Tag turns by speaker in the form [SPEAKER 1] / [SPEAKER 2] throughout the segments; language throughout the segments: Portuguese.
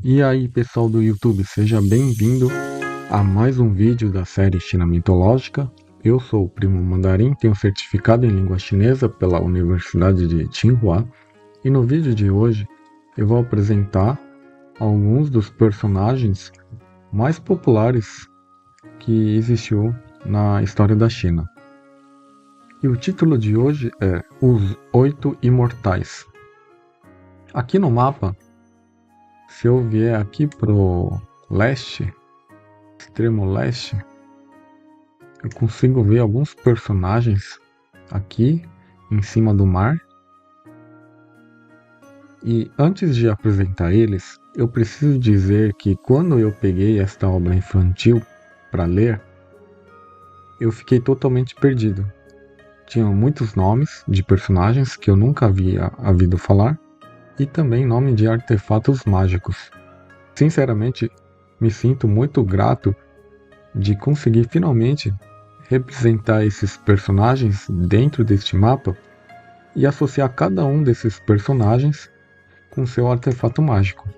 [SPEAKER 1] E aí, pessoal do YouTube, seja bem-vindo a mais um vídeo da série China Mitológica. Eu sou o Primo Mandarim, tenho certificado em língua chinesa pela Universidade de Tsinghua, e no vídeo de hoje eu vou apresentar alguns dos personagens mais populares que existiu na história da China. E o título de hoje é Os Oito Imortais. Aqui no mapa, se eu vier aqui pro leste, extremo leste, eu consigo ver alguns personagens aqui em cima do mar. E antes de apresentar eles, eu preciso dizer que quando eu peguei esta obra infantil para ler, eu fiquei totalmente perdido. Tinham muitos nomes de personagens que eu nunca havia ouvido falar e também nome de artefatos mágicos. Sinceramente, me sinto muito grato de conseguir finalmente representar esses personagens dentro deste mapa e associar cada um desses personagens com seu artefato mágico.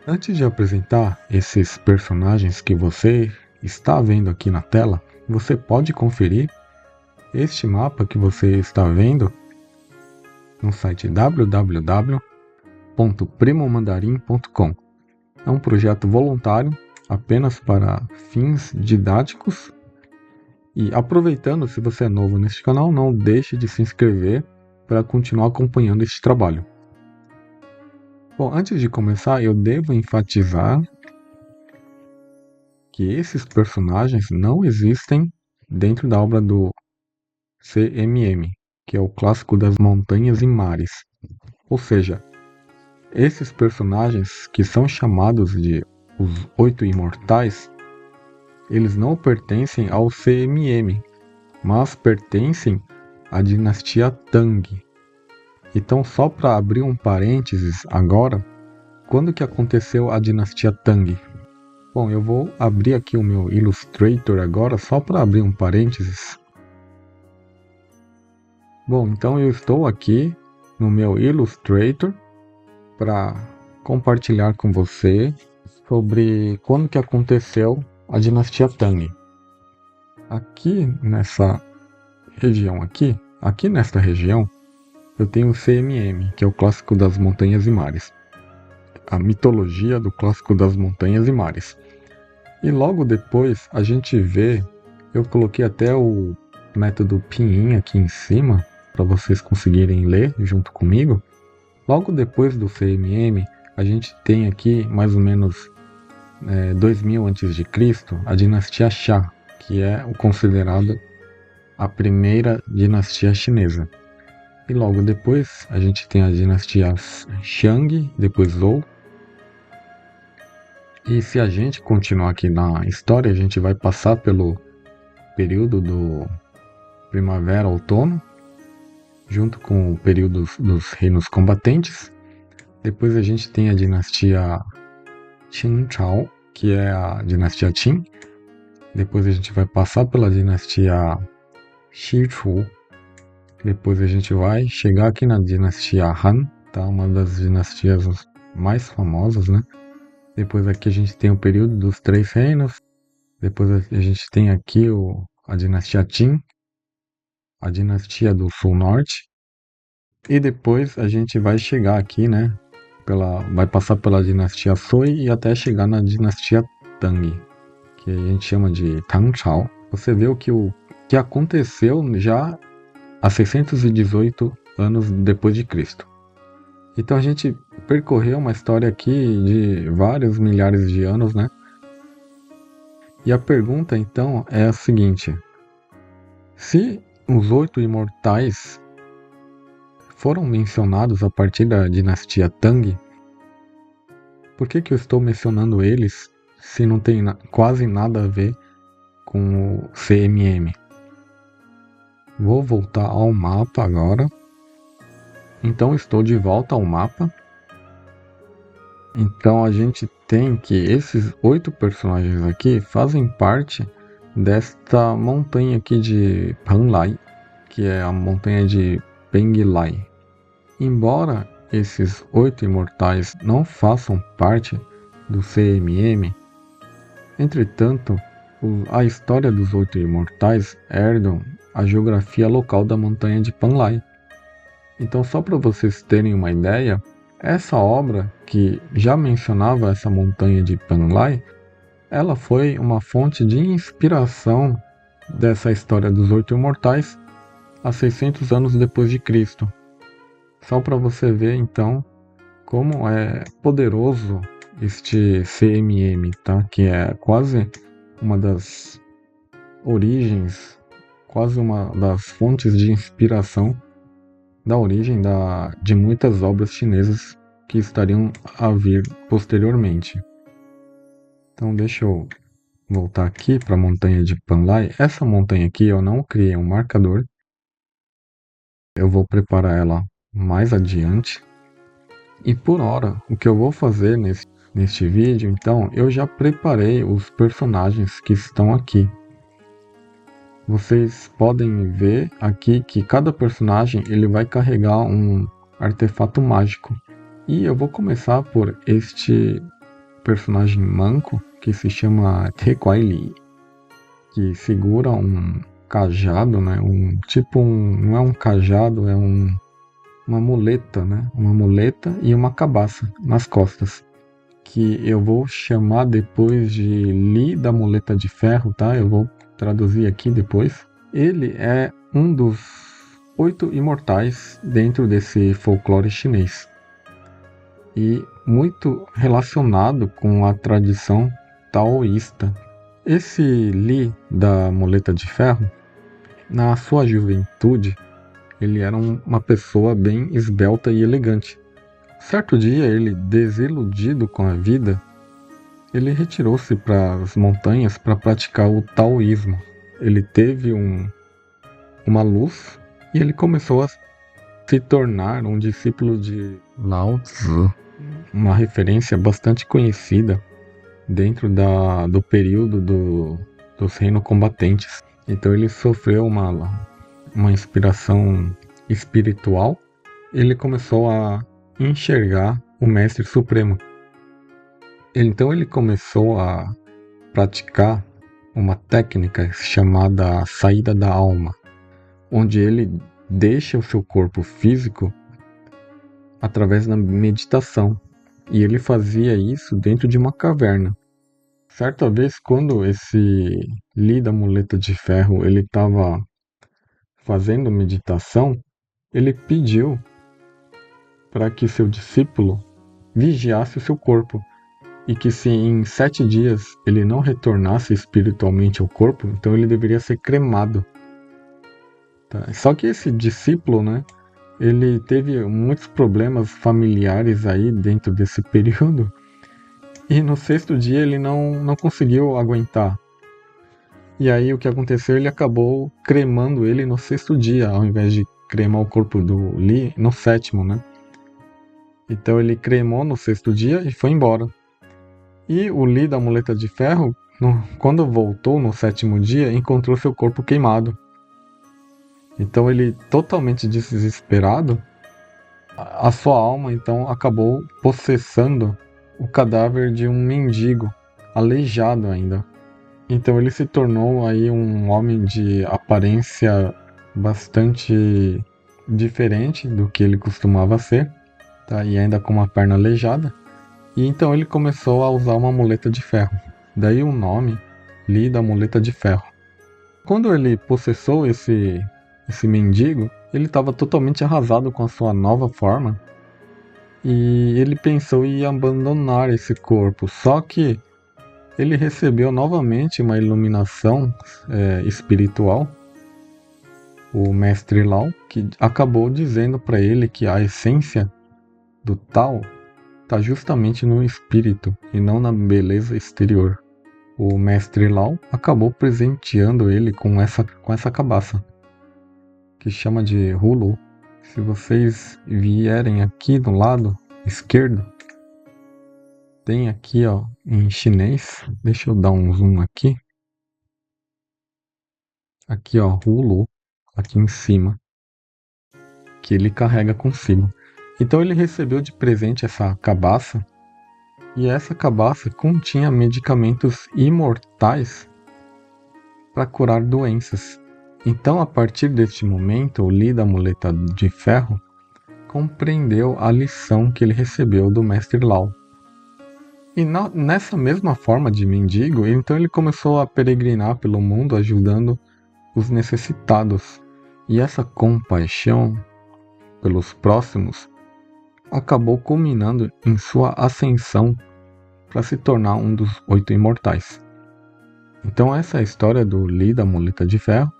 [SPEAKER 1] Antes de apresentar esses personagens que você está vendo aqui na tela, você pode conferir este mapa que você está vendo no site www.primomandarim.com. É um projeto voluntário apenas para fins didáticos. E aproveitando, se você é novo neste canal, não deixe de se inscrever para continuar acompanhando este trabalho. Bom, antes de começar, eu devo enfatizar que esses personagens não existem dentro da obra do CMM, que é o Clássico das Montanhas e Mares. Ou seja, esses personagens que são chamados de os Oito Imortais, eles não pertencem ao CMM, mas pertencem à dinastia Tang. Então, só para abrir um parênteses agora, quando que aconteceu a dinastia Tang? Bom, eu vou abrir aqui o meu Illustrator agora, só para abrir um parênteses. Bom, então eu estou aqui no meu Illustrator para compartilhar com você sobre quando que aconteceu a dinastia Tang. Aqui nessa região aqui nesta região, eu tenho o CMM, que é o Clássico das Montanhas e Mares. A mitologia do Clássico das Montanhas e Mares. E logo depois a gente vê, eu coloquei até o método Pinyin aqui em cima, para vocês conseguirem ler junto comigo. Logo depois do CMM, a gente tem aqui mais ou menos 2000 a.C., a dinastia Xia, que é considerada a primeira dinastia chinesa. E logo depois a gente tem a dinastia Shang, depois Zhou. E se a gente continuar aqui na história, a gente vai passar pelo período do primavera-outono, junto com o período dos reinos combatentes. Depois a gente tem a dinastia Qingzhou, que é a dinastia Qin. Depois a gente vai passar pela dinastia Xichu. Depois a gente vai chegar aqui na dinastia Han, tá? Uma das dinastias mais famosas, né? Depois aqui a gente tem o período dos Três Reinos. Depois a gente tem aqui a dinastia Qin, a dinastia do Sul-Norte. E depois a gente vai chegar aqui, né? Vai passar pela dinastia Sui e até chegar na dinastia Tang, que a gente chama de Tangchao. Você vê o que aconteceu já há 618 anos depois de Cristo. Então a gente percorreu uma história aqui de vários milhares de anos, né? E a pergunta então é a seguinte: se os oito imortais foram mencionados a partir da dinastia Tang, por que eu estou mencionando eles se não tem quase nada a ver com o CMM? Vou voltar ao mapa agora. Então estou de volta ao mapa. Então a gente tem que esses 8 personagens aqui fazem parte desta montanha aqui de Panlai, que é a montanha de Penglai. Embora esses 8 imortais não façam parte do CMM, entretanto, a história dos 8 imortais herdam a geografia local da montanha de Panlai. Então, só para vocês terem uma ideia, essa obra que já mencionava essa montanha de Panlai, ela foi uma fonte de inspiração dessa história dos 8 imortais há 600 anos depois de Cristo. Só para você ver então como é poderoso este CMM, tá? Que é quase uma das origens, quase uma das fontes de inspiração da origem de muitas obras chinesas que estariam a vir posteriormente. Então deixa eu voltar aqui para a montanha de Panlai. Essa montanha aqui eu não criei um marcador. Eu vou preparar ela mais adiante. E por hora, o que eu vou fazer neste vídeo, então, eu já preparei os personagens que estão aqui. Vocês podem ver aqui que cada personagem ele vai carregar um artefato mágico. E eu vou começar por este personagem manco que se chama Tequai Li, que segura um cajado, né? Não é um cajado, é uma muleta, né? Uma muleta e uma cabaça nas costas, que eu vou chamar depois de Li da muleta de ferro, tá? Eu vou traduzir aqui depois. Ele é um dos 8 imortais dentro desse folclore chinês e muito relacionado com a tradição taoísta. Esse Li da muleta de ferro, na sua juventude, ele era uma pessoa bem esbelta e elegante. Certo dia, ele, desiludido com a vida, ele retirou-se para as montanhas para praticar o taoísmo. Ele teve uma luz e ele começou a se tornar um discípulo de Lao Tzu, uma referência bastante conhecida dentro do período dos reinos combatentes. Então ele sofreu uma inspiração espiritual. Ele começou a enxergar o Mestre Supremo. Então ele começou a praticar uma técnica chamada saída da alma, onde ele deixa o seu corpo físico através da meditação. E ele fazia isso dentro de uma caverna. Certa vez, quando esse Li da muleta de ferro ele estava fazendo meditação, ele pediu para que seu discípulo vigiasse o seu corpo e que se em 7 dias ele não retornasse espiritualmente ao corpo, então ele deveria ser cremado. Tá? Só que esse discípulo, né, ele teve muitos problemas familiares aí dentro desse período e no 6º dia ele não conseguiu aguentar. E aí o que aconteceu? Ele acabou cremando ele no 6º dia, ao invés de cremar o corpo do Li no 7º, né? Então ele cremou no 6º dia e foi embora. E o Li da muleta de ferro, quando voltou no 7º dia, encontrou seu corpo queimado. Então ele, totalmente desesperado, a sua alma então acabou possessando o cadáver de um mendigo, aleijado ainda. Então ele se tornou aí um homem de aparência bastante diferente do que ele costumava ser, tá? E ainda com uma perna aleijada. E então ele começou a usar uma muleta de ferro. Daí o nome, Li da muleta de ferro. Quando ele possessou esse mendigo, ele estava totalmente arrasado com a sua nova forma. E ele pensou em abandonar esse corpo. Só que ele recebeu novamente uma iluminação espiritual, o Mestre Lao, que acabou dizendo para ele que a essência do Tao está justamente no espírito e não na beleza exterior. O Mestre Lao acabou presenteando ele com essa cabaça, que chama de Hulu. Se vocês vierem aqui do lado esquerdo, tem aqui, ó, em chinês, deixa eu dar um zoom aqui. Aqui, ó, Hulu, aqui em cima, que ele carrega consigo. Então ele recebeu de presente essa cabaça, e essa cabaça continha medicamentos imortais para curar doenças. Então, a partir deste momento, o Lee da Muleta de Ferro compreendeu a lição que ele recebeu do Mestre Lao. E nessa mesma forma de mendigo, então ele começou a peregrinar pelo mundo ajudando os necessitados. E essa compaixão pelos próximos acabou culminando em sua ascensão para se tornar um dos 8 imortais. Então essa é a história do Lee da Muleta de Ferro.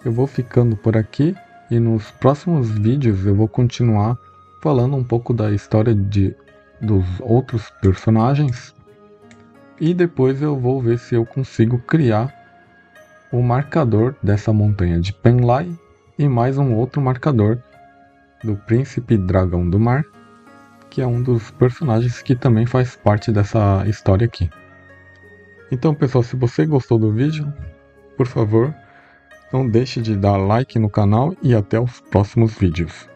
[SPEAKER 1] Eu vou ficando por aqui e nos próximos vídeos eu vou continuar falando um pouco da história dos outros personagens. E depois eu vou ver se eu consigo criar o marcador dessa montanha de Penlai e mais um outro marcador do Príncipe Dragão do Mar, que é um dos personagens que também faz parte dessa história aqui. Então pessoal, se você gostou do vídeo, por favor, não deixe de dar like no canal e até os próximos vídeos.